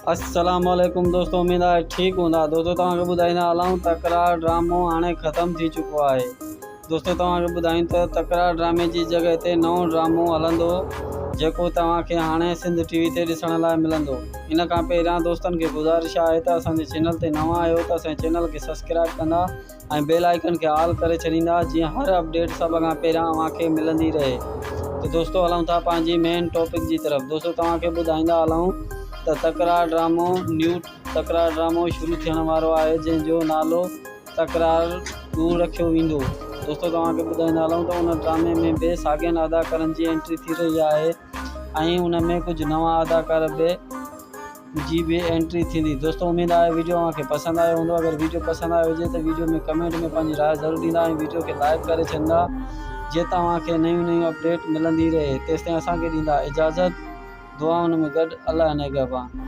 अस्सलामुअलैकुम दोस्तों, उम्मीद है ठीक हूंदा। दोस्तों तव्हांखे ॿुधाईंदा हलूं तकरार ड्रामो हाणे ख़त्म थी चुको आहे। दोस्तों तव्हांखे ॿुधायूं त तकरार ड्रामे जी जगह ते नओं ड्रामो हलंदो जेको तव्हांखे हाणे सिंध टीवी ते ॾिसण लाइ मिलंदो। इन खां पहिरियां दोस्तनि खे गुज़ारिश आहे त असांजे चैनल ते नवां आहियो त असांजे चैनल खे सब्सक्राइब कंदा ऐं बेल आइकन खे ऑल करे छॾींदा जीअं हर अपडेट सभ खां पहिरियां अव्हांखे मिलंदी रहे। तो दोस्तों हलूं था पंहिंजी मेन टॉपिक जी तरफ़। दोस्तों तव्हांखे ॿुधाईंदा हलूं त तकरार ड्रामो तकरार ड्रामो शुरू थियण वारो आहे जंहिंजो नालो तकरार 2 रखियो वेंदो। दोस्तों तव्हांखे ॿुधाईंदा हलूं त उन ड्रामे में बि साॻियनि अदाकारनि जी एंट्री थी रही आहे ऐं उन में कुछ नवां अदाकार जी भी एंट्री थींदी। दोस्तों उम्मीद आहे वीडियो तव्हांखे पसंदि आयो हूंदो। अगर वीडियो पसंदि आयो हुजे त वीडियो में कमेंट में पंहिंजी राय ज़रूरु ॾींदा ऐं वीडियो खे लाइक करे छॾींदा जीअं तव्हांखे नयूं अपडेट मिलंदी रहे। तेसिताईं असांखे ॾींदा इजाज़त। दुआउनि में गॾु अल्लाह निगहबान।